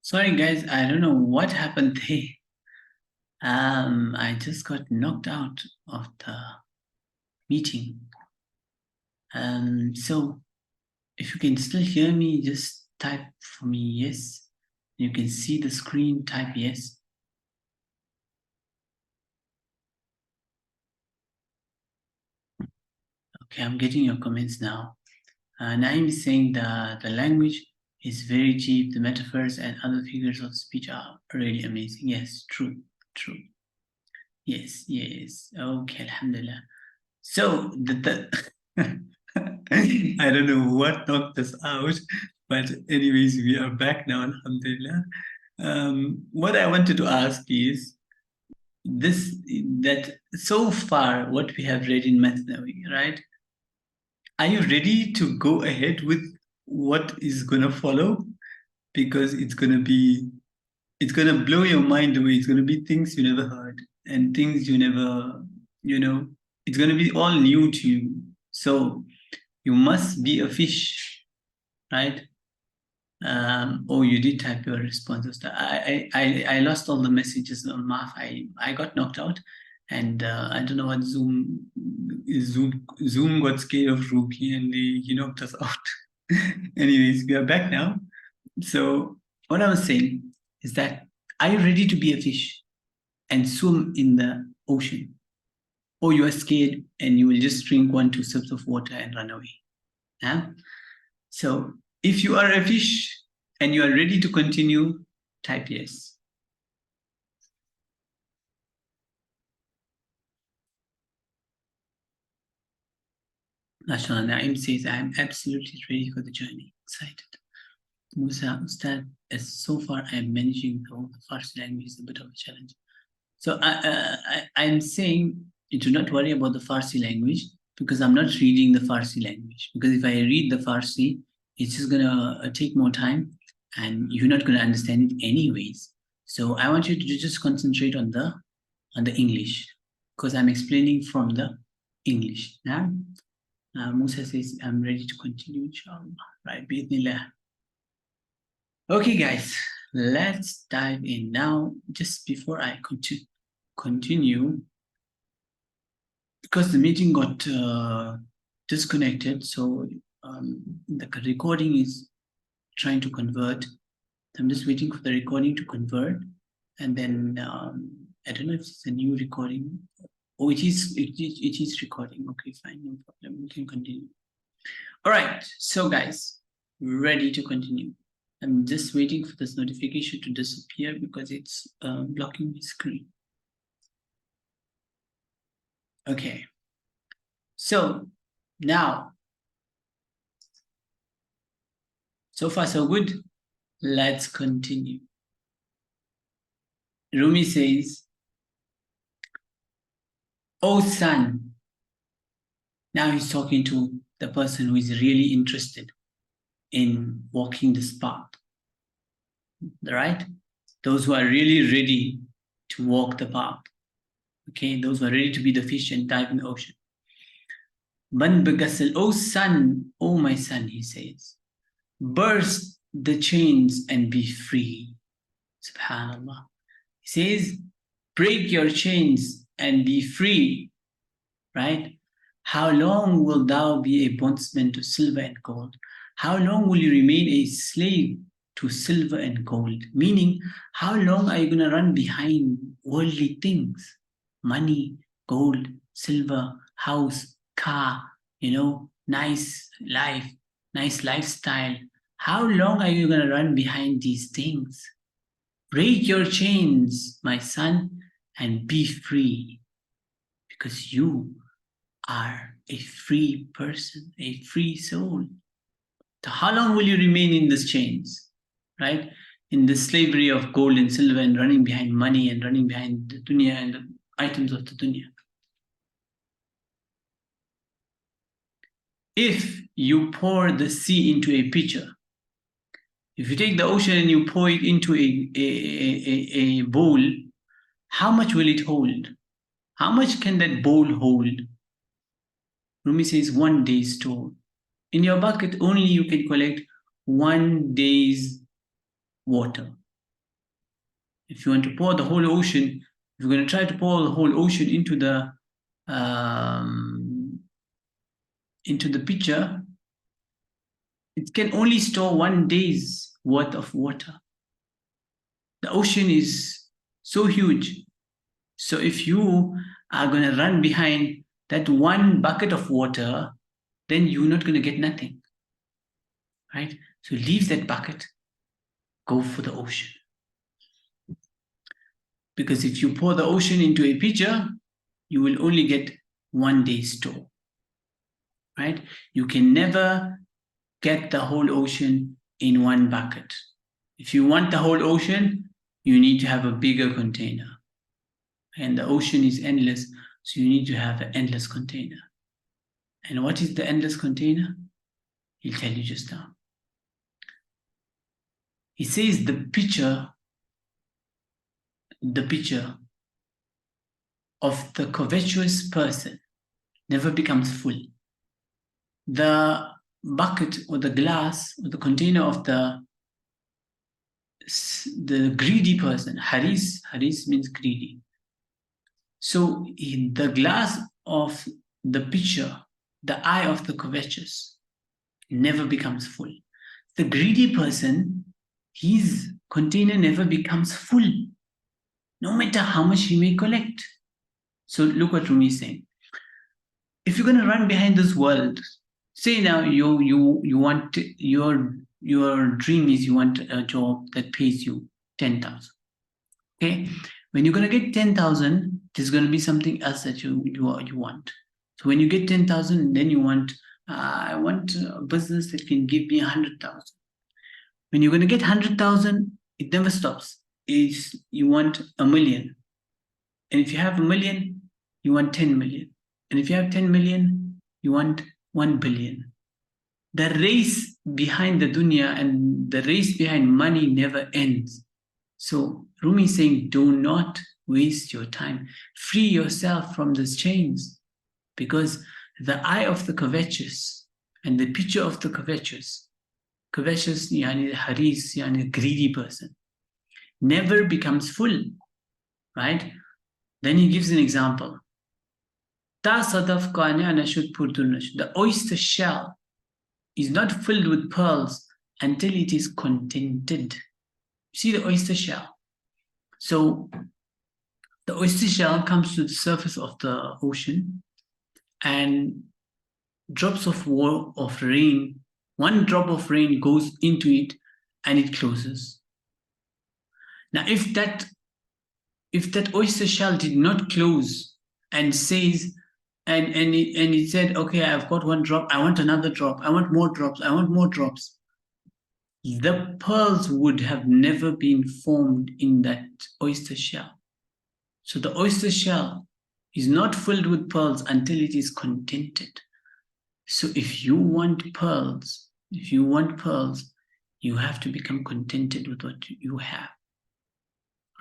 Sorry, guys, I don't know what happened there. I just got knocked out of the meeting. So if you can still hear me, just type for me yes. You can see the screen, type yes. Okay, I'm getting your comments now. Naim is saying that the language is very cheap. The metaphors and other figures of speech are really amazing. Yes, true, true. Yes, yes. Okay, alhamdulillah. So I don't know what knocked us out, but anyways, we are back now, alhamdulillah. What I wanted to ask is this that so far what we have read in Masnavi, right? Are you ready to go ahead with what is gonna follow? Because it's gonna blow your mind away. It's gonna be things you never heard and things you never, it's gonna be all new to you. So you must be a fish, right? Oh, you did type your responses. I lost all the messages on math. I got knocked out, and I don't know what Zoom got scared of Ruby and he knocked us out. Anyways, we are back now. So what I was saying is that, are you ready to be a fish and swim in the ocean, or you are scared and you will just drink 1-2 sips of water and run away? Yeah. So if you are a fish and you are ready to continue, type yes. Mashallah, Naim says, I am absolutely ready for the journey. Excited. Musa Ustad, as so far I am managing the whole Farsi language is a bit of a challenge. So I'm saying you do not worry about the Farsi language because I'm not reading the Farsi language. Because if I read the Farsi, it's just going to take more time and you're not going to understand it anyways. So I want you to just concentrate on the English because I'm explaining from the English. Yeah? Musa says, I'm ready to continue, inshallah. Right, bismillah. Okay, guys, let's dive in now. Just before I continue, because the meeting got disconnected, so the recording is trying to convert. I'm just waiting for the recording to convert, and then I don't know if it's a new recording. Oh, it is recording. Okay, fine, no problem. We can continue. All right, so guys, ready to continue. I'm just waiting for this notification to disappear because it's blocking my screen. Okay, so now, so far so good. Let's continue. Rumi says, "Oh son," now he's talking to the person who is really interested in walking this path, right? Those who are really ready to walk the path. Okay, those who are ready to be the fish and dive in the ocean. Man bagasal, oh son, oh my son, he says, burst the chains and be free. Subhanallah. He says, break your chains and be free, right? How long will thou be a bondsman to silver and gold? How long will you remain a slave to silver and gold? Meaning, how long are you going to run behind worldly things? Money, gold, silver, house, car, nice life, nice lifestyle. How long are you going to run behind these things? Break your chains, my son, and be free, because you are a free person, a free soul. So how long will you remain in these chains, right? In the slavery of gold and silver and running behind money and running behind the dunya and the items of the dunya. If you pour the sea into a pitcher, if you take the ocean and you pour it into a bowl, how much will it hold? How much can that bowl hold? Rumi says 1 day's store. In your bucket, only you can collect 1 day's water. If you want to pour the whole ocean, if you're going to try to pour the whole ocean into the pitcher, it can only store 1 day's worth of water. The ocean is so huge. So if you are going to run behind that one bucket of water, then you're not going to get nothing, right? So leave that bucket, go for the ocean. Because if you pour the ocean into a pitcher, you will only get 1 day's store, right? You can never get the whole ocean in one bucket. If you want the whole ocean, you need to have a bigger container. And the ocean is endless, so you need to have an endless container. And what is the endless container? He'll tell you just now. He says the pitcher of the covetous person never becomes full. The bucket or the glass or the container of the greedy person, haris means greedy. So the glass of the pitcher, the eye of the covetous, never becomes full. The greedy person, his container never becomes full, no matter how much he may collect. So look what Rumi is saying. If you're going to run behind this world, say now you want your dream is you want a job that pays you 10,000. Okay, when you're going to get 10,000, there's going to be something else that you want. So when you get 10,000, then you want I want a business that can give me 100,000. When you're going to get 100,000, it never stops. You want 1 million, and if you have 1 million, you want 10 million, and if you have 10 million, you want 1 billion. The race behind the dunya and the race behind money never ends. So Rumi is saying, do not waste your time. Free yourself from these chains, because the eye of the covetous and the picture of the covetous yani haris, yani greedy person, never becomes full, right? Then he gives an example. The oyster shell is not filled with pearls until it is contented. See the oyster shell. So the oyster shell comes to the surface of the ocean, and drops of rain, one drop of rain goes into it and it closes. Now, if that oyster shell did not close and says, and it said, okay, I've got 1 drop, I want another drop, I want more drops, I want more drops, the pearls would have never been formed in that oyster shell. So the oyster shell is not filled with pearls until it is contented. So if you want pearls, you have to become contented with what you have,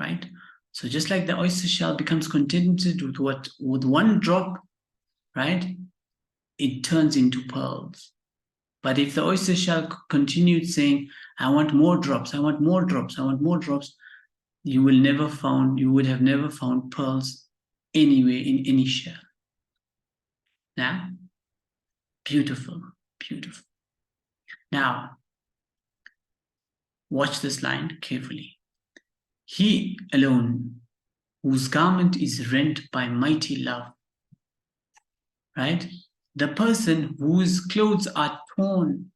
right? So just like the oyster shell becomes contented with 1 drop, right? It turns into pearls. But if the oyster shell continued saying, I want more drops, I want more drops, I want more drops, you would have never found pearls anywhere in any shell. Now, beautiful, beautiful. Now, watch this line carefully. He alone, whose garment is rent by mighty love, right? The person whose clothes are torn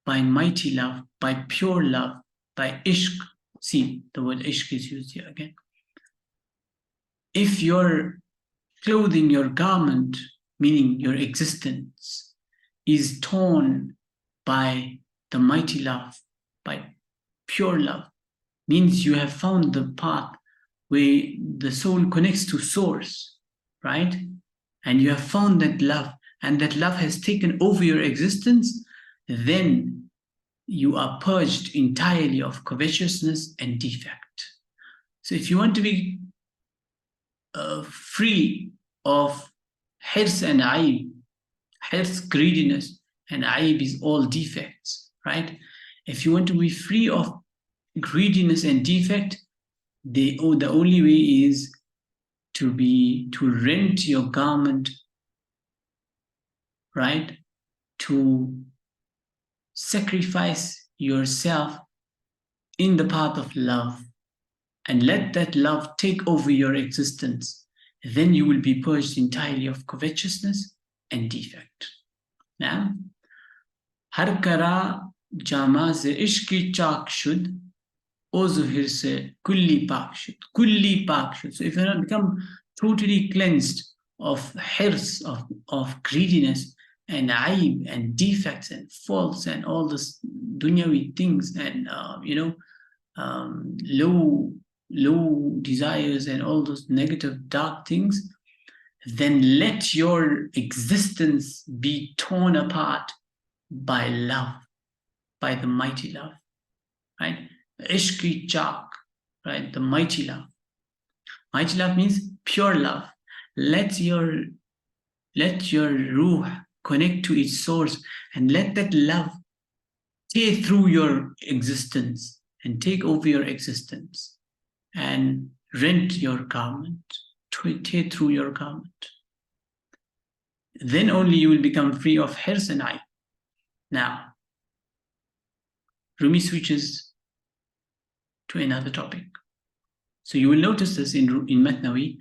by mighty love, by pure love, by ishq. See, the word ishq is used here again. If your clothing, your garment, meaning your existence, is torn by the mighty love, by pure love, means you have found the path where the soul connects to source, right? And you have found that love, and that love has taken over your existence, then you are purged entirely of covetousness and defect. So if you want to be free of hirs and aib, hirs, greediness, and aib is all defects, right? If you want to be free of greediness and defect, the only way is to rent your garment, right? To sacrifice yourself in the path of love and let that love take over your existence. Then you will be purged entirely of covetousness and defect. Now, har kara jama se ishki chak shud, o zuhir se kulli pak shud. Kulli pak shud. So if you not become totally cleansed of hirs, of greediness and aib and defects and faults and all this dunyawi things and low desires and all those negative dark things, then let your existence be torn apart by love, by the mighty love, right? Ishqi chak, right? The mighty love. Mighty love means pure love. Let your ruh connect to its source and let that love tear through your existence and take over your existence and rent your garment, tear through your garment. Then only you will become free of hirs and aib. Now, Rumi switches to another topic. So you will notice this in Masnavi.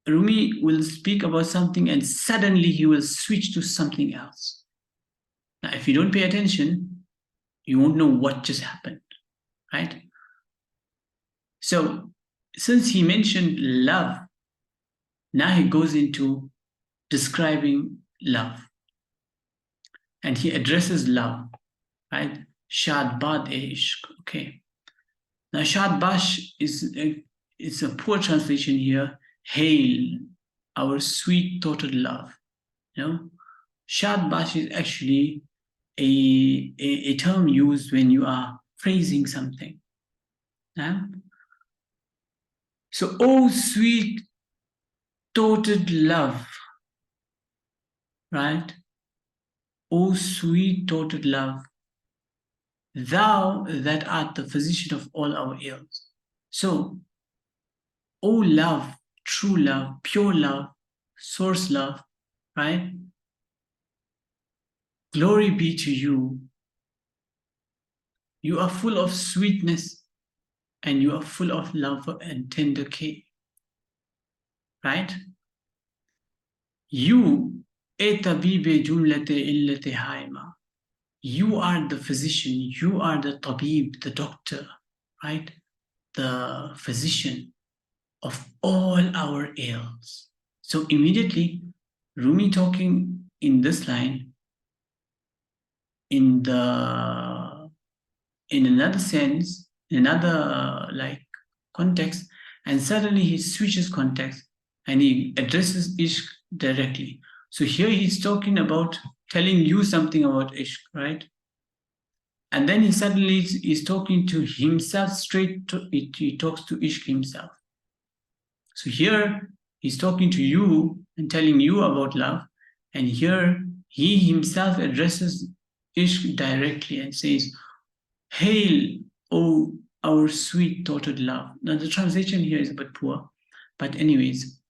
Rumi will speak about something and suddenly he will switch to something else. Now, if you don't pay attention, you won't know what just happened, right? So, since he mentioned love, now he goes into describing love. And he addresses love, right? Shad bad ishq. Okay. Now, Shad Bash is a poor translation here. Hail, our sweet-thoughted love. You know, Shad Bash is actually a term used when you are praising something. Yeah? So, oh, sweet-thoughted love, right? Oh, sweet-thoughted love, thou that art the physician of all our ills. So, oh, love, true love, pure love, source love, right? Glory be to you. You are full of sweetness and you are full of love and tender care, right? You, tabibe jumlate illate haima. You are the physician, you are the tabib, the doctor, right? The physician of all our ills. So immediately, Rumi talking in this line, in another sense, in another context, and suddenly he switches context and he addresses ishq directly. So here he's talking about telling you something about ishq, right? And then he suddenly is talking to himself straight. He talks to ishq himself. So here he's talking to you and telling you about love, and here he himself addresses ishq directly and says, "Hail, O our sweet-thoughted love." Now the translation here is a bit poor, but anyways,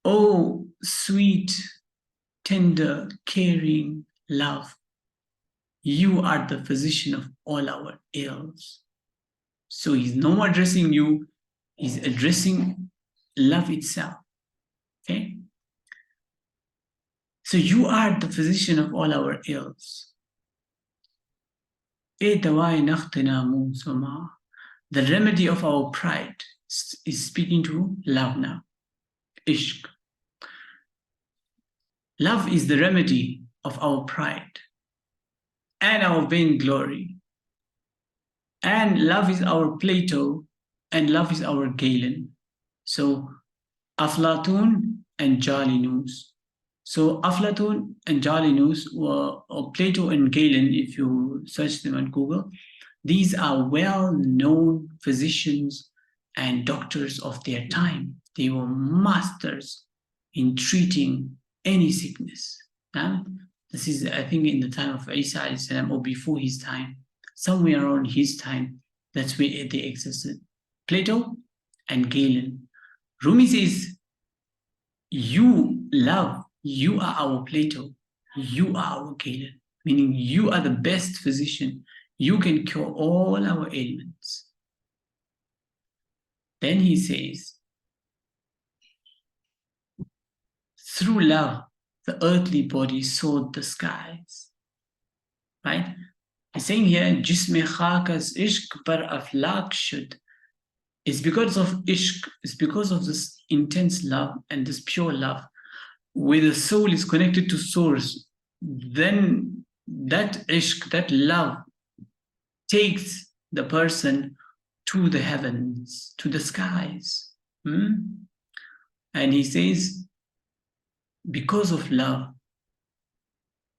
"Oh sweet, tender, caring love, you are the physician of all our ills." So he's no more addressing you, he's addressing love itself. Okay? So you are the physician of all our ills. The remedy of our pride is speaking to love now. Ishq. Love is the remedy of our pride and our vainglory. And love is our Plato and love is our Galen. So Aflatun and Jalinus. So Aflatun and Jalinus or Plato and Galen, if you search them on Google, these are well-known physicians and doctors of their time. They were masters in treating any sickness. This is, I think, in the time of Isa or before his time, somewhere around his time, that's where they existed. Plato and Galen. Rumi says, you love, you are our Plato, you are our Galen, meaning you are the best physician. You can cure all our ailments. Then he says, through love, the earthly body soared the skies. Right? He's saying here, Jisme khakas ishq par aflak shud. It's because of ishq, it's because of this intense love and this pure love, where the soul is connected to source, then that ishq, that love, takes the person to the heavens, to the skies. And he says, because of love,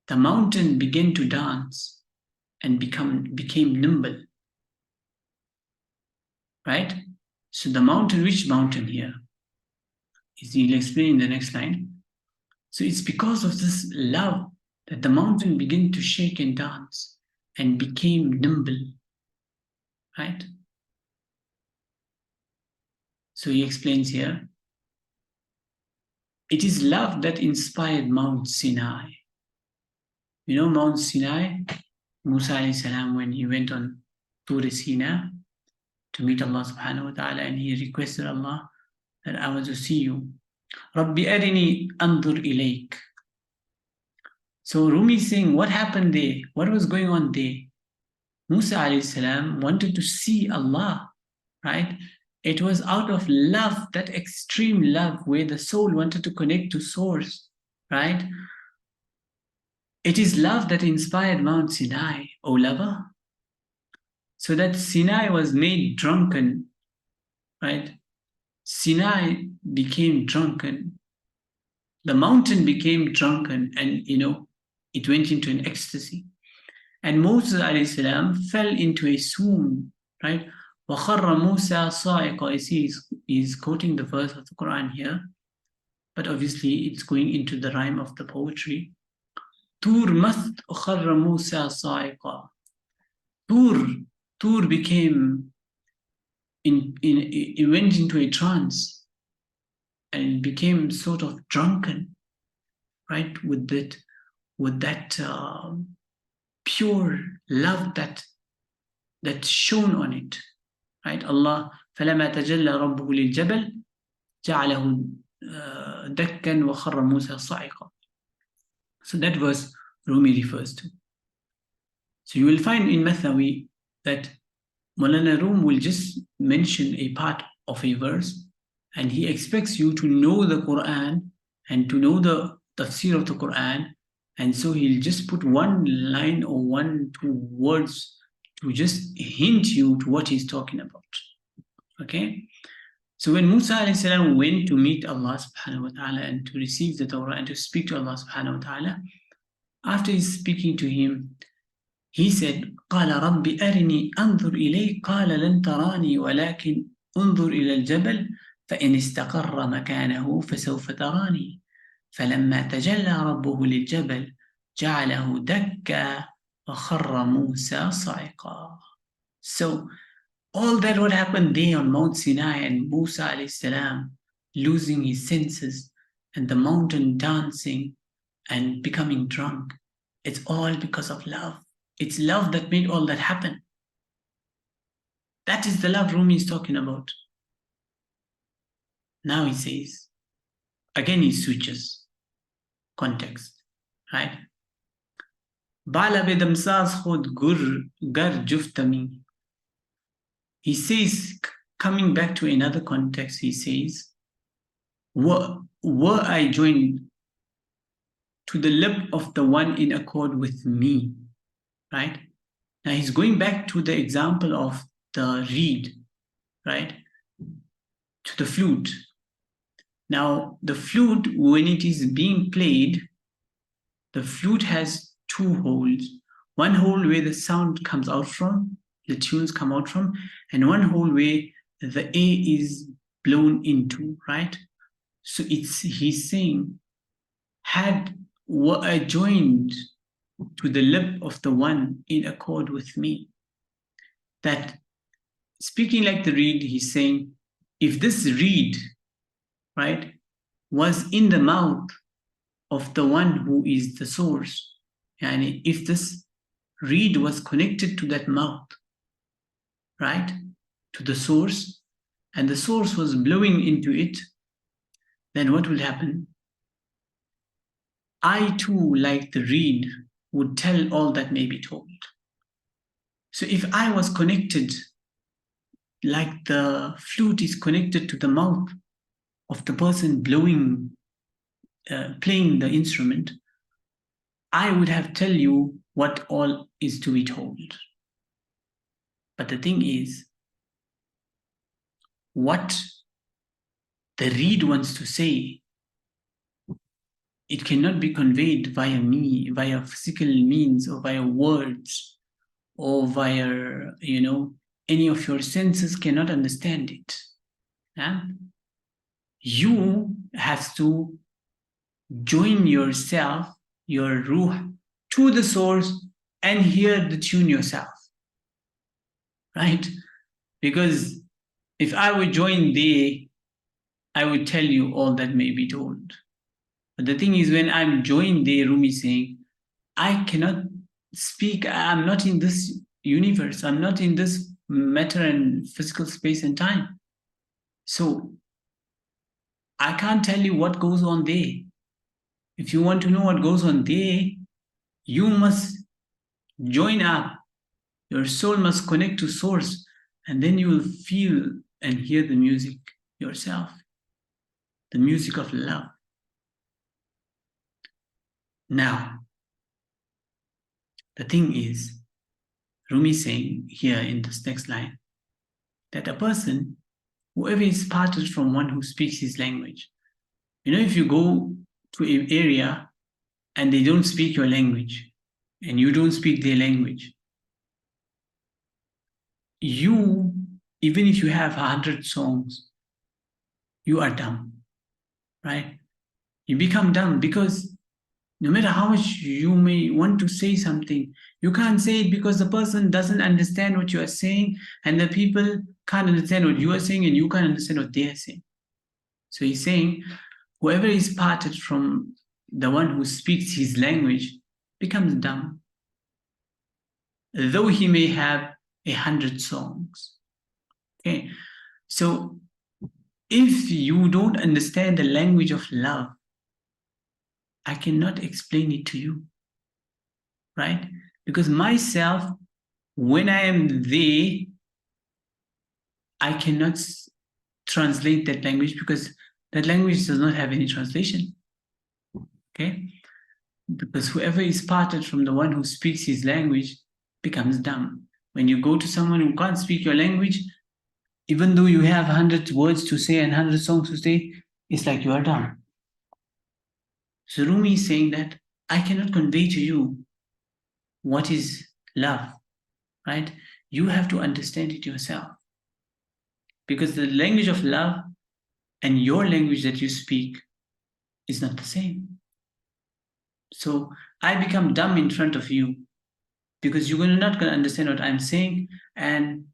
the mountain began to dance and became nimble. Right? So the mountain, which mountain here? He'll explain in the next line. So it's because of this love that the mountain began to shake and dance and became nimble. Right? So he explains here, it is love that inspired Mount Sinai. You know Mount Sinai? Musa alayhi salam, when he went on Tur Sina to meet Allah subhanahu wa ta'ala, and he requested Allah that I want to see you. Rabbi arini andur ilayk. So Rumi is saying, what happened there? What was going on there? Musa alayhi salam wanted to see Allah, right? It was out of love, that extreme love where the soul wanted to connect to source, right? It is love that inspired Mount Sinai, O lover. So that Sinai was made drunken, right? Sinai became drunken. The mountain became drunken, and it went into an ecstasy. And Moses alayhi salam fell into a swoon, right? وَخَرَّ مُوسَى صَاعِقًا. He's quoting the verse of the Quran here, but obviously it's going into the rhyme of the poetry. Tur mast وَخَرَّ مُوسَى صَاعِقًا. Tur became, it went into a trance and became sort of drunken, right? With that pure love that shone on it, right? Allah, فَلَمَا تَجَلَّى رَبُّهُ لِلْجَبَلِ جَعَلَهُ دَكًّا وَخَرَّ مُوسَى صَعِقًا. So that verse Rumi refers to. So you will find in Masnavi that Maulana Rum will just mention a part of a verse, and he expects you to know the Quran and to know the tafsir of the Quran, and so he'll just put one line or 1-2 words to just hint you to what he's talking about. Okay? So when Musa alayhi salam went to meet Allah subhanahu wa ta'ala and to receive the Torah and to speak to Allah subhanahu wa ta'ala, after he's speaking to him, he said, قال رب أرني أنظر إليك قال لن تراني ولكن انظر إلى الجبل فإن استقر مكانه فسوف تراني فلما تجلى ربه للجبل جعله دكا وخر موسى صعقا. So all that what happened there on Mount Sinai and Musa alayhi salam losing his senses and the mountain dancing and becoming drunk, it's all because of love. It's love that made all that happen. That is the love Rumi is talking about. Now he says, again he switches context, right? Bala bedamsaz khud gar juftami. He says, coming back to another context, he says, were I joined to the lip of the one in accord with me, right? Now he's going back to the example of the reed, right? To the flute. Now the flute, when it is being played, the flute has 2 holes. One hole where the sound comes out from, the tunes come out from, and one hole where the air is blown into, right? So he's saying, were I joined to the lip of the one in accord with me, that speaking like the reed, he's saying, if this reed, right, was in the mouth of the one who is the source, and if this reed was connected to that mouth, right, to the source, and the source was blowing into it, then what will happen? I too, like the reed, would tell all that may be told. So if I was connected, like the flute is connected to the mouth of the person blowing, playing the instrument, I would have tell you what all is to be told. But the thing is, what the reed wants to say, it cannot be conveyed via me, via physical means, or via words, or via, any of your senses cannot understand it. Yeah? You have to join yourself, your ruh, to the source and hear the tune yourself. Right? Because if I would join thee, I would tell you all that may be told. But the thing is, when I'm joined thee, Rumi saying, I cannot speak, I'm not in this universe, I'm not in this matter and physical space and time. So I can't tell you what goes on there. If you want to know what goes on there, you must join up. Your soul must connect to source, and then you will feel and hear the music yourself, the music of love. Now, the thing is, Rumi saying here in this next line, that a person, whoever is parted from one who speaks his language, if you go to an area and they don't speak your language, and you don't speak their language, you, even if you have 100 songs, you are dumb, right? You become dumb because no matter how much you may want to say something, you can't say it because the person doesn't understand what you are saying, and the people can't understand what you are saying, and you can't understand what they are saying. So he's saying, whoever is parted from the one who speaks his language becomes dumb, though he may have 100 songs. Okay, so if you don't understand the language of love, I cannot explain it to you, right? Because myself, when I am there, I cannot translate that language because that language does not have any translation. Okay? Because whoever is parted from the one who speaks his language becomes dumb. When you go to someone who can't speak your language, even though you have 100 words to say and 100 songs to say, it's like you are dumb. So Rumi is saying that I cannot convey to you what is love, right? You have to understand it yourself. Because the language of love and your language that you speak is not the same. So I become dumb in front of you because you're not going to understand what I'm saying, and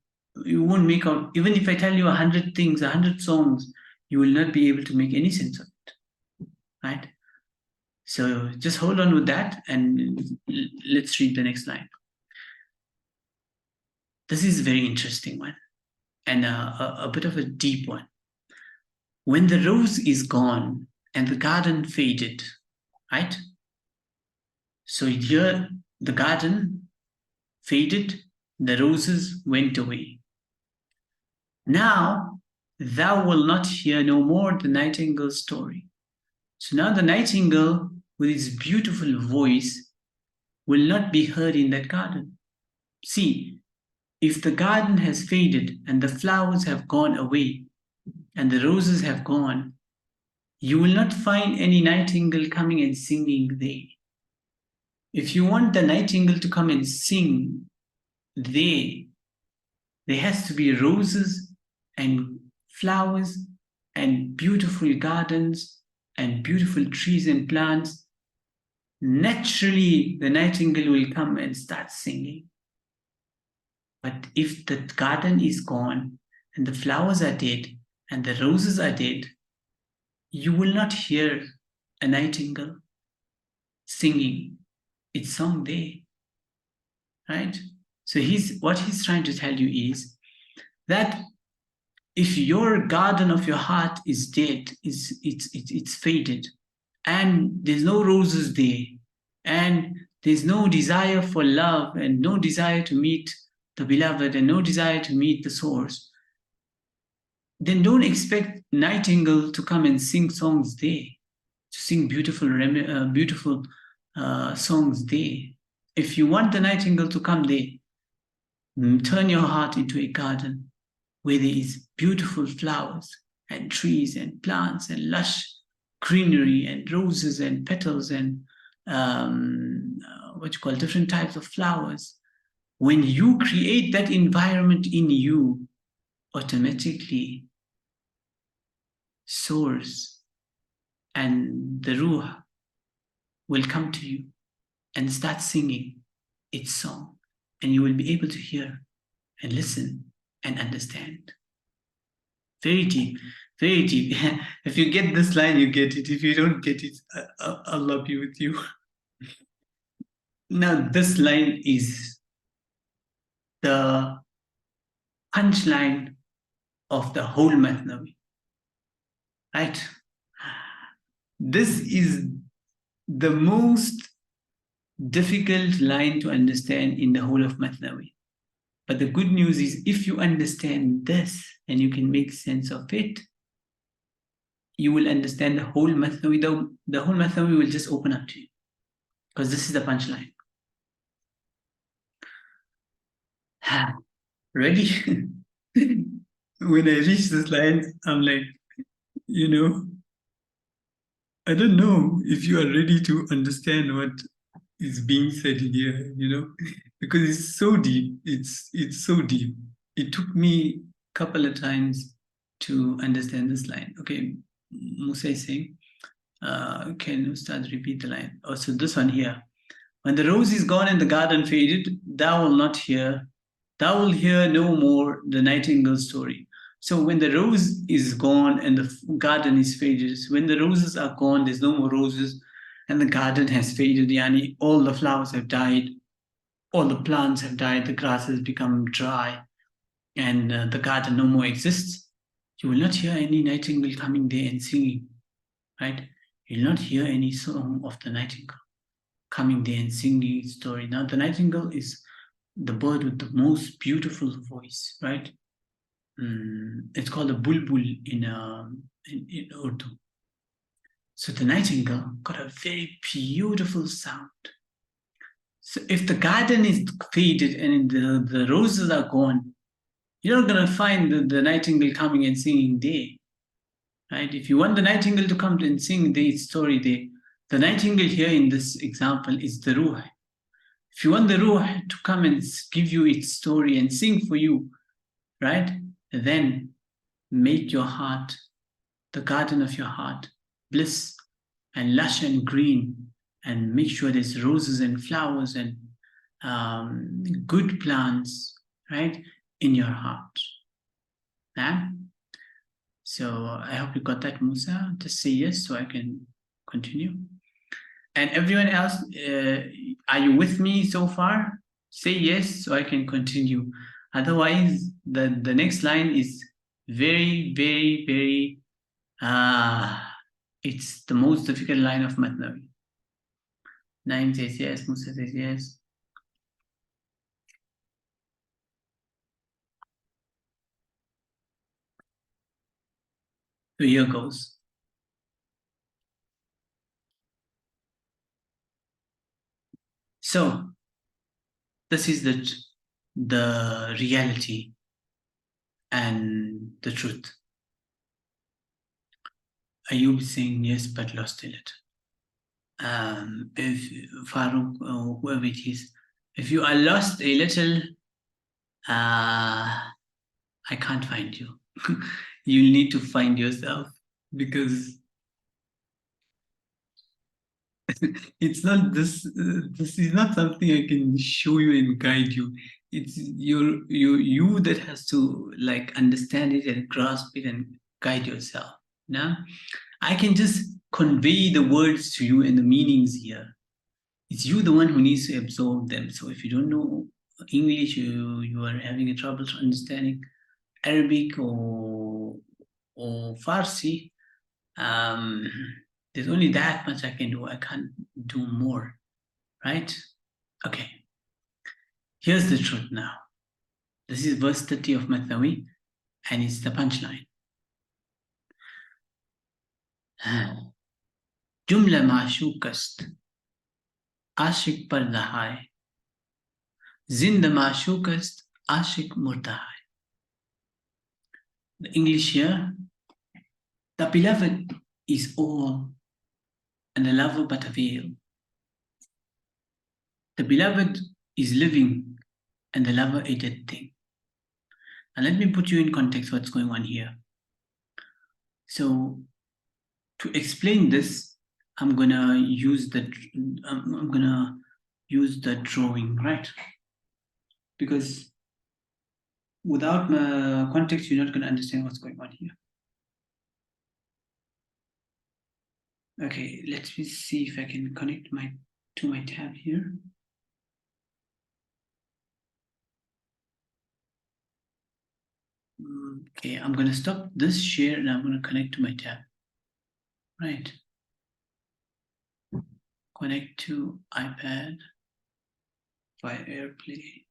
you won't make out, even if I tell you 100 things, 100 songs, you will not be able to make any sense of it, right? So just hold on with that, and let's read the next line. This is a very interesting one, and a bit of a deep one. When the rose is gone and the garden faded, right? So here the garden faded, the roses went away. Now thou wilt not hear no more the nightingale's story. So now the nightingale with its beautiful voice will not be heard in that garden. See, if the garden has faded and the flowers have gone away and the roses have gone, you will not find any nightingale coming and singing there. If you want the nightingale to come and sing there has to be roses and flowers and beautiful gardens and beautiful trees and plants. Naturally, the nightingale will come and start singing. But if the garden is gone and the flowers are dead and the roses are dead, you will not hear a nightingale singing its song there, right? So what he's trying to tell you is that if your garden of your heart is dead, it's faded, and there's no roses there, and there's no desire for love, and no desire to meet the beloved, and no desire to meet the source, then don't expect nightingale to come and sing songs there, to sing beautiful songs there. If you want the nightingale to come there, turn your heart into a garden where there is beautiful flowers and trees and plants and lush greenery and roses and petals and what you call different types of flowers. When you create that environment in you, automatically source and the ruh will come to you and start singing its song, and you will be able to hear and listen and understand. Very deep, very deep. If you get this line, you get it. If you don't get it, Allah be with you. Now, this line is the punchline of the whole Masnavi, right? This is the most difficult line to understand in the whole of Masnavi. But the good news is, if you understand this and you can make sense of it, you will understand the whole Masnavi. The whole Masnavi will just open up to you, because this is the punchline. Ready? When I reach this line, I'm like, I don't know if you are ready to understand what is being said here, because it's so deep. It's so deep. It took me a couple of times to understand this line. Okay, Musa is saying, can you start repeat the line? Oh, so this one here. When the rose is gone and the garden faded, thou will hear no more the nightingale's story. So when the rose is gone and the garden is faded, when the roses are gone, there's no more roses, and the garden has faded, yani all the flowers have died, all the plants have died, the grass has become dry, and the garden no more exists. You will not hear any nightingale coming there and singing, right? You'll not hear any song of the nightingale coming there and singing its story. Now, the nightingale is the bird with the most beautiful voice, right? It's called a bulbul in Urdu. So the nightingale got a very beautiful sound. So if the garden is faded and the roses are gone, you're not going to find the nightingale coming and singing there, right? If you want the nightingale to come and sing its story there, the nightingale here in this example is the ruh. If you want the ruh to come and give you its story and sing for you, right? Then make your heart, the garden of your heart, bliss and lush and green, and make sure there's roses and flowers and good plants, right, in your heart. Yeah? So I hope you got that, Musa. Just say yes so I can continue. And everyone else, are you with me so far? Say yes so I can continue. Otherwise, the next line is very, very, very, it's the most difficult line of Masnavi. Naim says yes, Musa says yes. So here goes. So this is the reality and the truth. Ayub saying yes, but lost in it. If Farouk or whoever it is, if you are lost a little, I can't find you. You'll need to find yourself, because it's not this. This is not something I can show you and guide you. it's you that has to like understand it and grasp it and guide yourself. Now, I can just convey the words to you and the meanings here. It's you the one who needs to absorb them. So if you don't know English, you are having a trouble understanding Arabic or Farsi, um, there's only that much I can do. I can't do more, right? Okay, here's the truth now. This is verse 30 of Mathawi, and it's the punchline. जुमला माशूक است عاشق پر نهای زند معشوق است عاشق مرده hai. The English here, the beloved is all and the lover but a veil. The beloved is living and the lover a dead thing. Now let me put you in context what's going on here. So to explain this, I'm gonna use the drawing, right? Because without context, you're not gonna understand what's going on here. Okay, let me see if I can connect to my tab here. Okay, I'm gonna stop this share and I'm gonna connect to my tab. Right. Connect to iPad via AirPlay.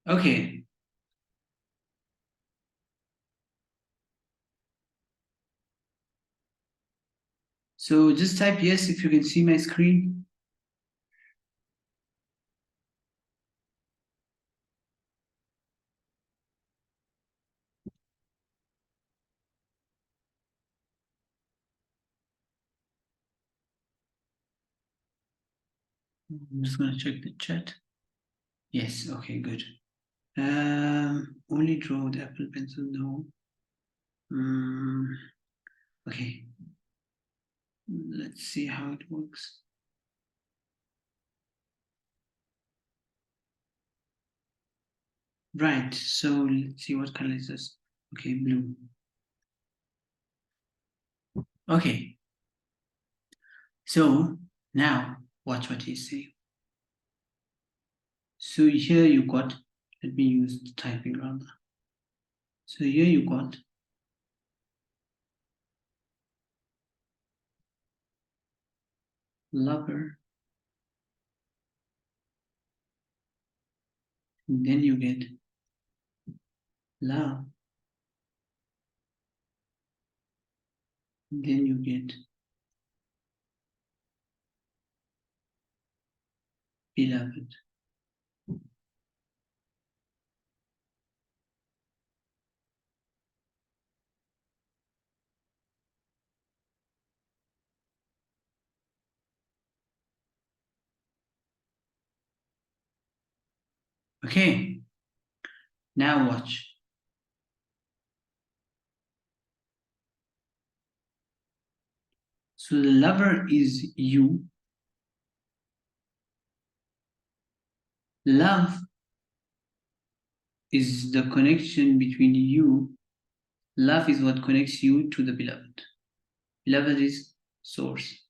Okay. So just type yes if you can see my screen. I'm just gonna check the chat. Yes, okay, good. Only draw with Apple Pencil, no. Okay. Let's see how it works. Right, so let's see what color is this. Okay, blue. Okay. So now watch what he's saying. So here you got, let me use the typing rather. So here you got lover, and then you get love, and then you get beloved. Okay, now watch. So the lover is you. Love is the connection between you. Love is what connects you to the beloved. Beloved is source.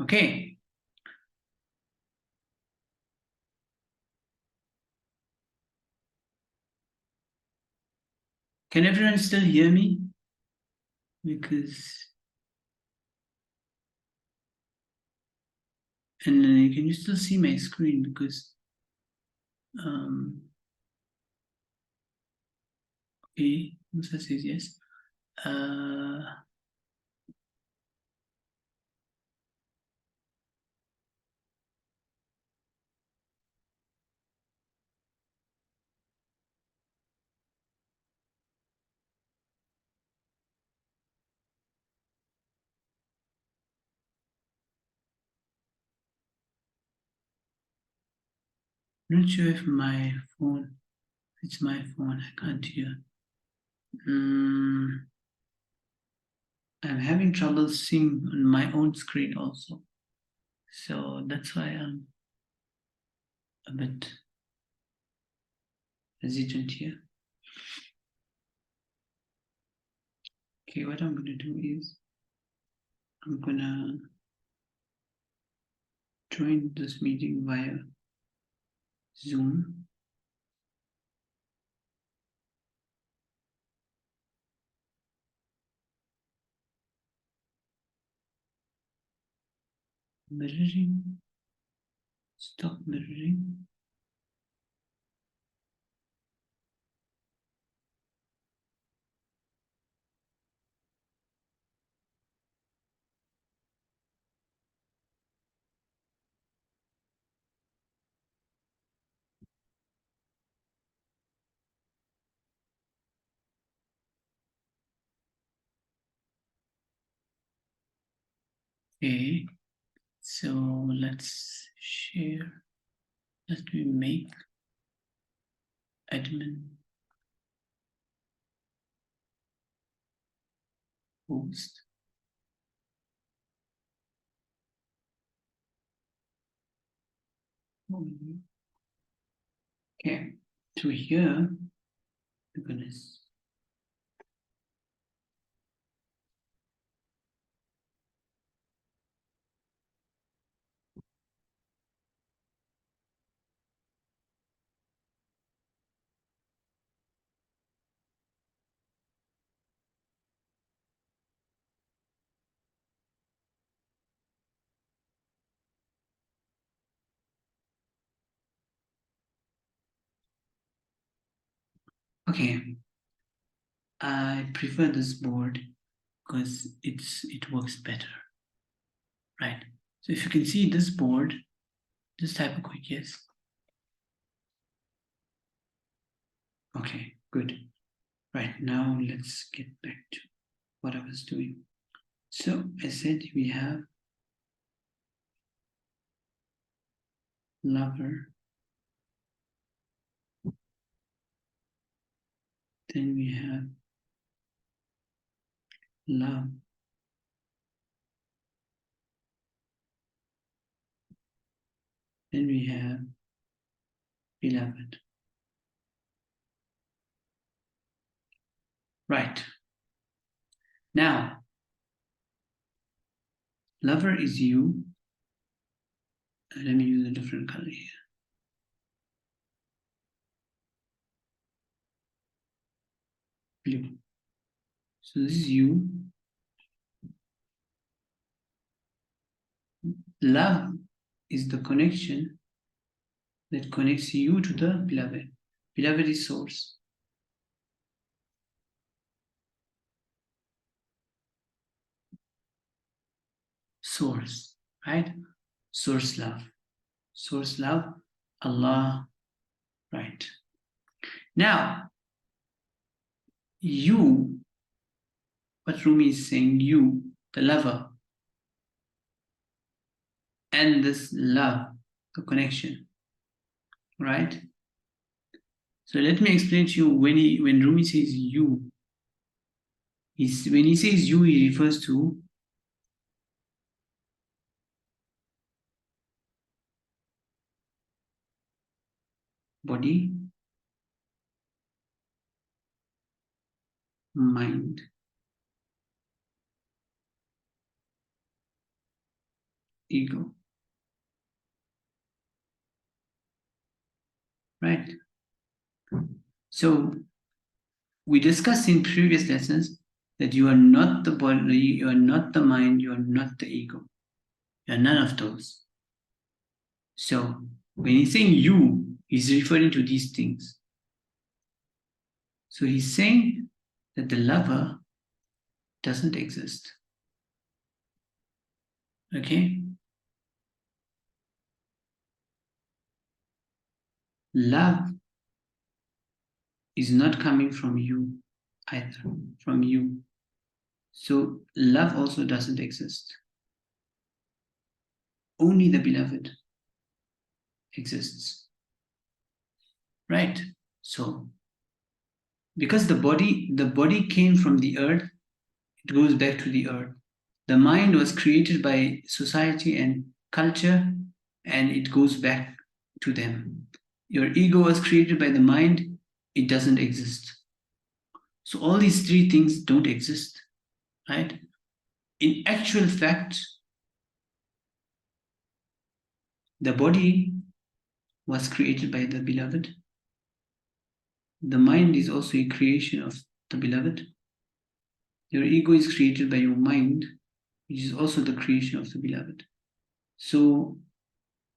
Okay. Can everyone still hear me? Because, and can you still see my screen? Because, okay, Musa says yes. Not sure if my phone. It's my phone, I can't hear. I'm having trouble seeing on my own screen also. So that's why I'm a bit hesitant here. Okay, what I'm gonna do is I'm gonna join this meeting via Zoom. Mirroring, stop mirroring. Okay, so let's share. Let me make admin host. Okay, to here, goodness. Okay, I prefer this board because it works better, right? So if you can see this board, just type a quick yes. Okay, good. Right, now let's get back to what I was doing. So I said we have lover, then we have love, then we have beloved. Right. Now, lover is you. Let me use a different color here. Blue. So this is you. Love is the connection that connects you to the beloved. Beloved is source. Source, right? Source love. Source love, Allah, right? Now, you, what Rumi is saying, you, the lover, and this love, the connection, right? So let me explain to you when Rumi says you, when he says you, he refers to body, mind, ego, right? So we discussed in previous lessons that you are not the body, you are not the mind, you are not the ego. You are none of those. So when he's saying you, he's referring to these things. So he's saying that the lover doesn't exist. Okay? Love is not coming from you either, from you. So love also doesn't exist. Only the beloved exists. Right? So because the body came from the earth, it goes back to the earth. The mind was created by society and culture, and it goes back to them. Your ego was created by the mind, it doesn't exist. So all these three things don't exist, right? In actual fact, the body was created by the beloved. The mind is also a creation of the beloved. Your ego is created by your mind, which is also the creation of the beloved. So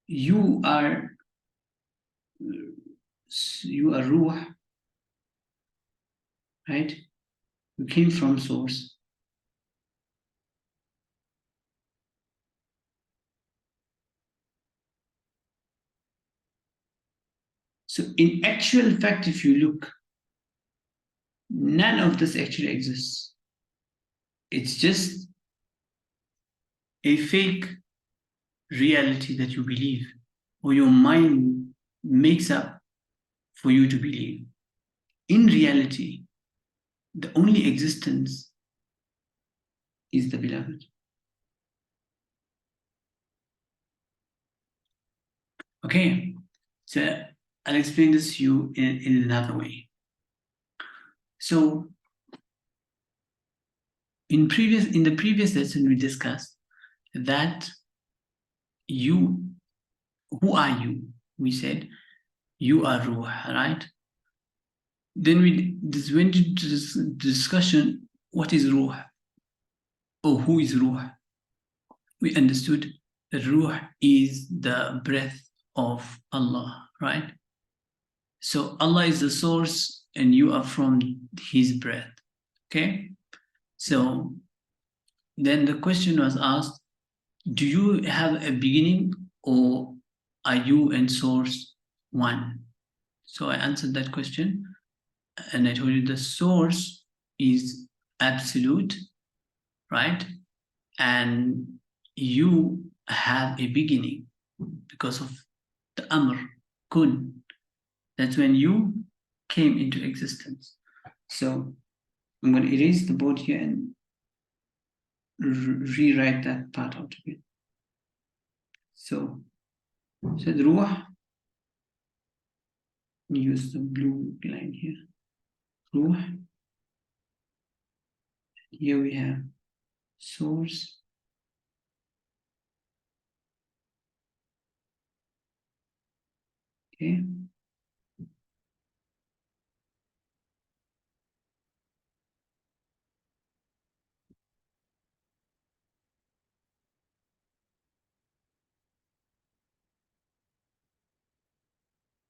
you are ruh, right? You came from source. So in actual fact, if you look, none of this actually exists. It's just a fake reality that you believe, or your mind makes up for you to believe. In reality, the only existence is the beloved. Okay, so I'll explain this to you in another way. So in the previous lesson, we discussed that who are you? We said you are ruh, right? Then we went into this discussion, what is ruh? Or who is ruh? We understood that ruh is the breath of Allah, right? So Allah is the source and you are from his breath, okay? So then the question was asked, do you have a beginning or are you and source one? So I answered that question and I told you the source is absolute, right? And you have a beginning because of the Amr, kun. That's when you came into existence. So I'm going to erase the board here and rewrite that part out again. So the ruh, use the blue line here. Ruh. Here we have source. Okay.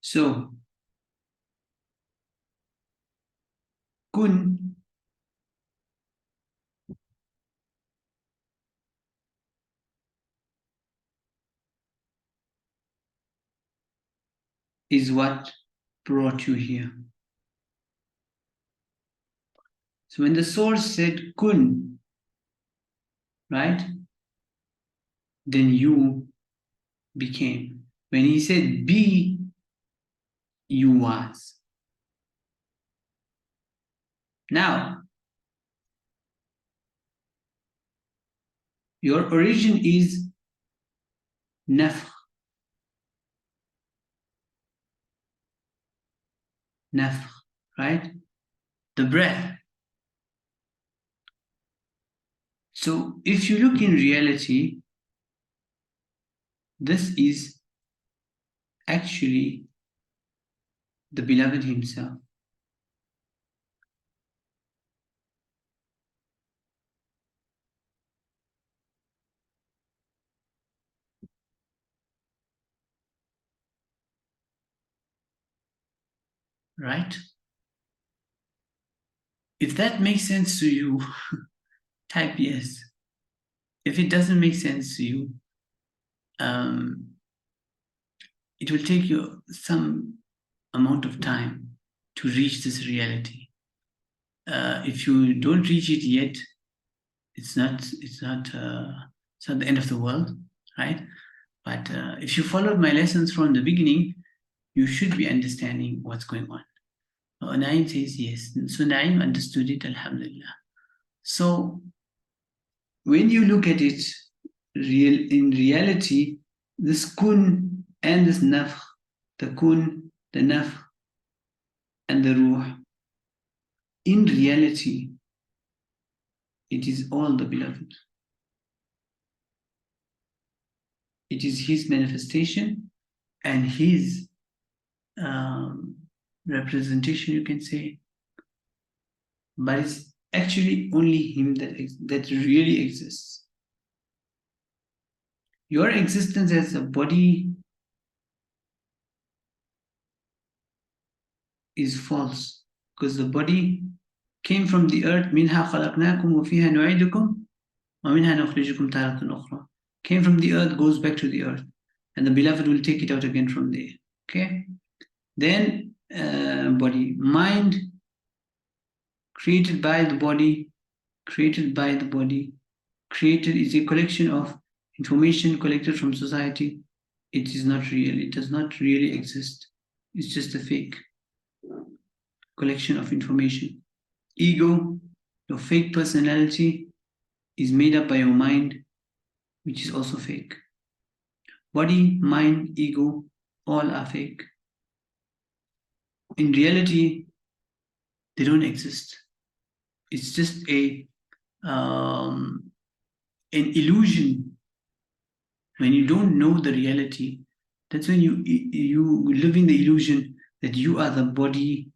So kun is what brought you here. So when the source said kun, right, then you became. When he said be, you was. Now, your origin is nafkh. Nafkh, right? The breath. So if you look in reality, this is actually the beloved himself. Right? If that makes sense to you, type yes. If it doesn't make sense to you, it will take you some amount of time to reach this reality. If you don't reach it yet, it's not the end of the world, right? But if you followed my lessons from the beginning, you should be understanding what's going on. Naim says yes. So Naim understood it, Alhamdulillah. So when you look at it, in reality, this kun and this nafh, the kun, the nafh, and the ruh, in reality, it is all the beloved. It is his manifestation and his um, representation, you can say, but it's actually only him that really exists. Your existence as a body is false because the body came from the earth. منها خلقناكم وفيها نعيدكم ومنها نخرجكم تارة أخرى. Came from the earth, goes back to the earth, and the beloved will take it out again from there. Okay. Then body, mind, created by the body, created by the body, created is a collection of information collected from society. It is not real. It does not really exist. It's just a fake collection of information. Ego, your fake personality, is made up by your mind, which is also fake. Body, mind, ego, all are fake. In reality, they don't exist. It's just an illusion. When you don't know the reality, that's when you live in the illusion that you are the body,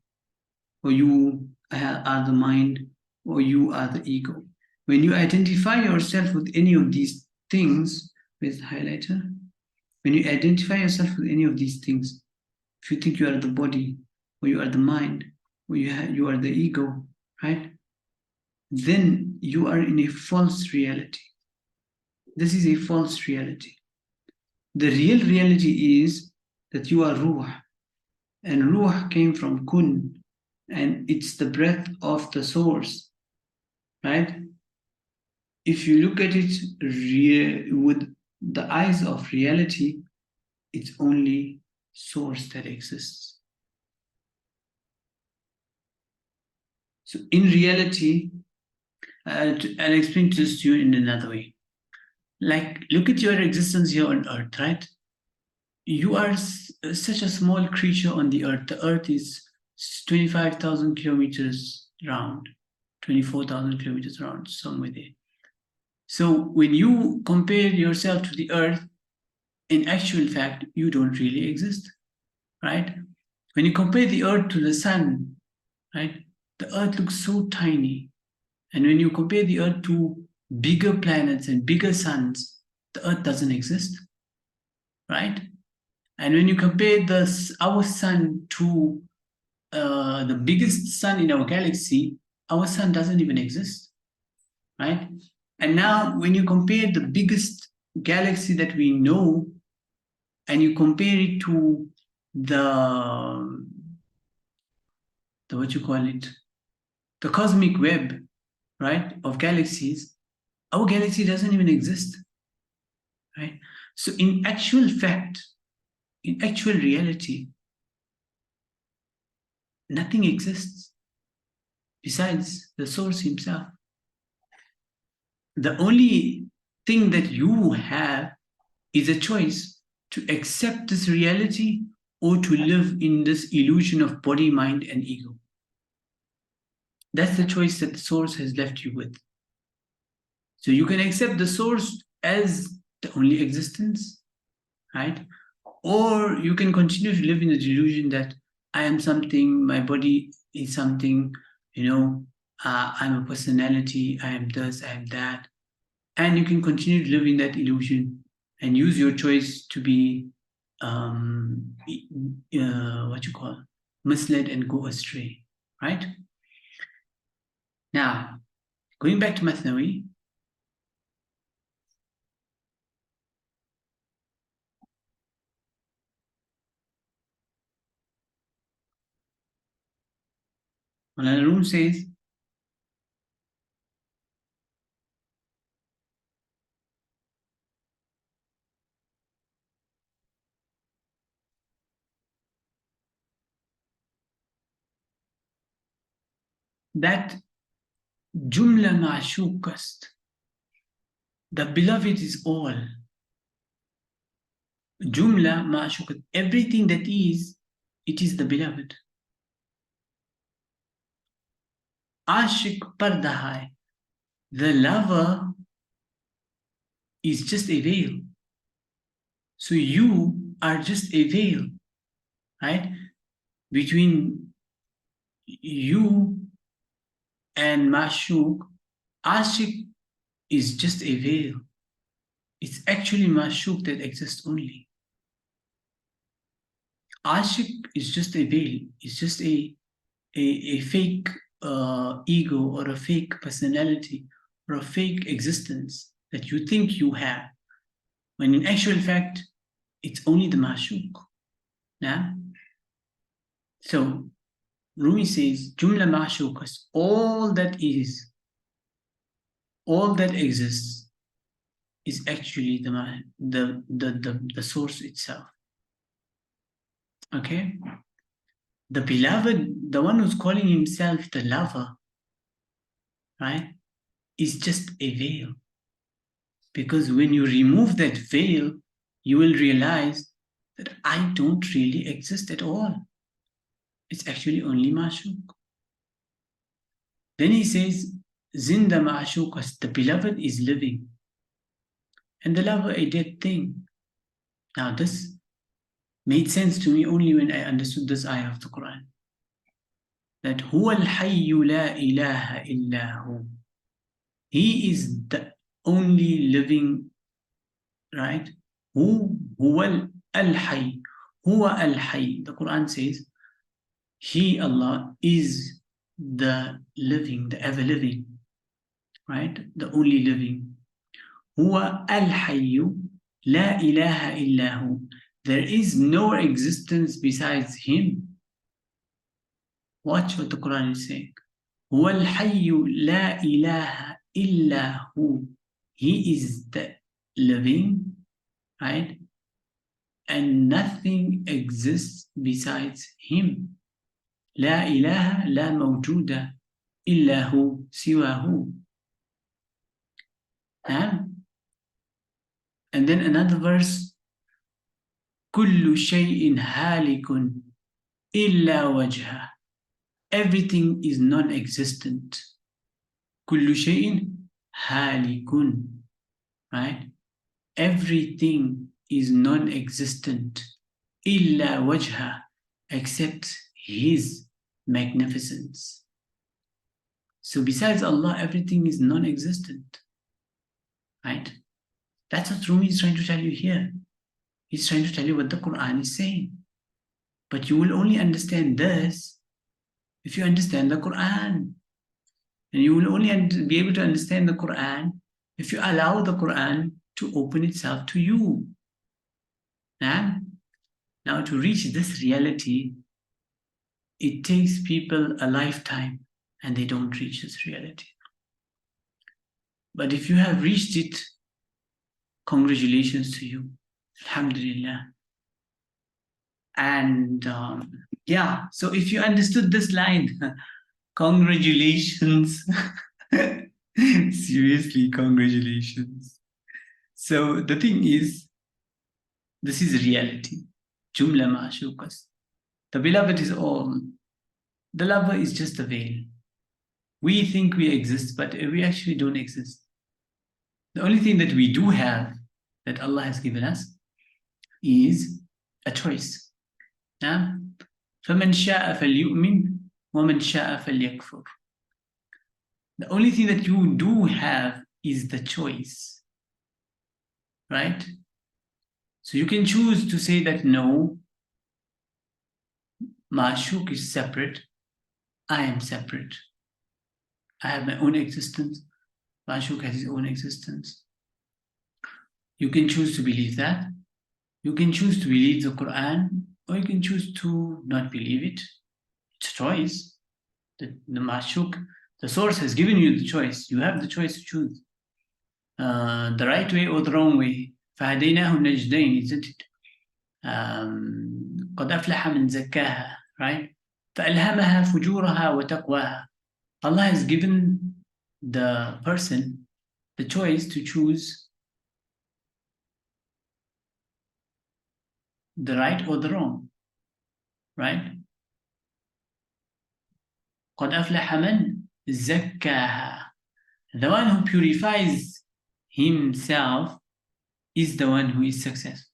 or you are the mind, or you are the ego. When you identify yourself with any of these things, with the highlighter, when you identify yourself with any of these things, if you think you are the body, or you are the mind, or you are the ego, right? Then you are in a false reality. This is a false reality. The real reality is that you are ruh, and ruh came from kun, and it's the breath of the source, right? If you look at it with the eyes of reality, it's only source that exists. So in reality, I'll explain this to you in another way. Like, look at your existence here on earth, right? You are such a small creature on the earth. The earth is 25,000 kilometers round, 24,000 kilometers round, somewhere there. So when you compare yourself to the earth, in actual fact, you don't really exist, right? When you compare the earth to the sun, right, the earth looks so tiny. And when you compare the earth to bigger planets and bigger suns, the earth doesn't exist, right? And when you compare our sun to the biggest sun in our galaxy, our sun doesn't even exist, right? And now, when you compare the biggest galaxy that we know, and you compare it to the what you call it, the cosmic web, right, of galaxies, our galaxy doesn't even exist, right? So, in actual fact, in actual reality, nothing exists besides the source himself. The only thing that you have is a choice to accept this reality or to live in this illusion of body, mind, and ego. That's the choice that the source has left you with. So you can accept the source as the only existence, right? Or you can continue to live in the delusion that I am something, my body is something, I'm a personality, I am this, I am that. And you can continue to live in that illusion and use your choice to be misled and go astray, right? Now, going back to Masnavi, Maulana Rum says, that jumla ma'shuk است. The beloved is all. Jumla ma'shuk, everything that is, it is the beloved. Ashik parda hai, the lover is just a veil. So you are just a veil, right? Between you and ma'shuk, ashik is just a veil. It's actually ma'shuk that exists only. Ashik is just a veil. It's just a fake ego or a fake personality or a fake existence that you think you have, when in actual fact, it's only the ma'shuk. Yeah? So Rumi says, Jumla ma'shukas, all that is, all that exists is actually the source itself. Okay? The beloved, the one who's calling himself the lover, right, is just a veil. Because when you remove that veil, you will realize that I don't really exist at all. It's actually only ma'shuk. Then he says, Zinda ma'shukas, the beloved is living, and the lover a dead thing. Now this made sense to me only when I understood this ayah of the Quran. That huwa al-hayyu la ilaha illa hu. He is the only living, right? Huwa al-hayy. Huwa al-hayy. The Quran says, He, Allah, is the living, the ever-living, right? The only living. Huwa al-hayyu la ilaha illa hu. There is no existence besides Him. Watch what the Quran is saying. Huwa al-hayyu la ilaha illa hu. He is the living, right? And nothing exists besides Him. لا إله لا موجود إلا هو سواه. And then another verse, كل شيء هالك إلا وجهه. Everything is non-existent. كل شيء هالك, right? Everything is non-existent. إلا وجهه, except His magnificence. So besides Allah, everything is non-existent, right? That's what Rumi is trying to tell you here. He's trying to tell you what the Quran is saying. But you will only understand this if you understand the Quran. And you will only be able to understand the Quran if you allow the Quran to open itself to you. Now, to reach this reality, it takes people a lifetime and they don't reach this reality. But if you have reached it, congratulations to you. Alhamdulillah. And yeah, so if you understood this line, congratulations. Seriously, congratulations. So the thing is, this is reality. Jumla ma'shukas. The beloved is all. The lover is just a veil. We think we exist, but we actually don't exist. The only thing that we do have, that Allah has given us, is a choice. فَمَنْ شَاءَ فَلْيُؤْمِنْ وَمَنْ شَاءَ فَلْيَكْفُرْ. The only thing that you do have is the choice, right? So you can choose to say that no, Ma'shuk is separate, I am separate. I have my own existence, Ma'shuk has his own existence. You can choose to believe that. You can choose to believe the Quran, or you can choose to not believe it. It's a choice. The Ma'shuk, the source has given you the choice. You have the choice to choose the right way or the wrong way. فَهَدَيْنَاهُ النَّجْدَيْنِ, isn't it? قَدْ أَفْلَحَ مَنْ زَكَّاهَا, right? فَأَلْهَمَهَا فُجُورَهَا وَتَقْوَاهَا. Allah has given the person the choice to choose the right or the wrong, right? قد أفلح من زكاها. The one who purifies himself is the one who is successful.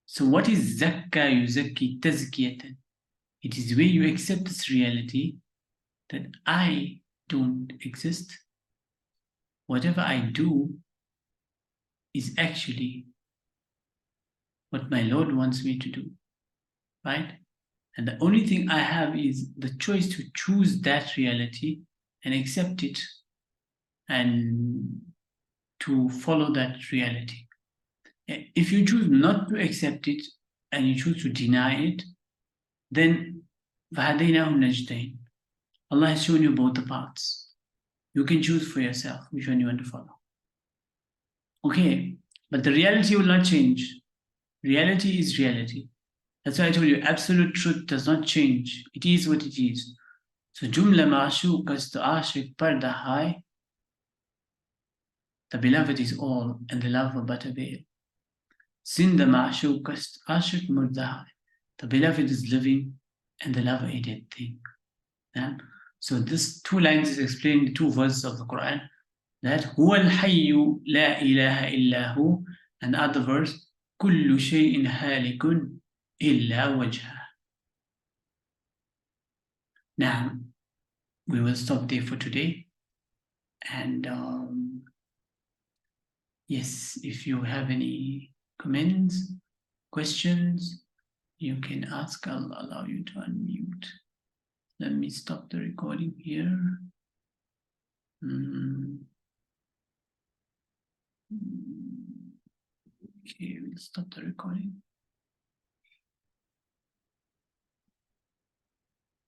So what is zakka yuzakki tazkiyatan? It is where you accept this reality that I don't exist. Whatever I do is actually what my Lord wants me to do, right? And the only thing I have is the choice to choose that reality and accept it and to follow that reality. If you choose not to accept it and you choose to deny it, then فَهَدَيْنَاهُ النَّجْدَيْنِ. Allah has shown you both the paths. You can choose for yourself which one you want to follow. Okay, but the reality will not change. Reality is reality. That's why I told you absolute truth does not change. It is what it is. So jumla ma'ashuk as to ashik parda hai. The beloved is all and the lover but a veil. Zinda ma'ashuk as to ashik murda hai. The beloved is living and the lover a dead thing. Yeah? So this two lines is explaining the two verses of the Quran. That huwa al-hayyu la ilaha illa hu, and other verse kullu shay'in halikun illa wajha. Now we will stop there for today, and yes, if you have any comments, questions, you can ask. I'll allow you to unmute. Let me stop the recording here. Okay, we'll stop the recording.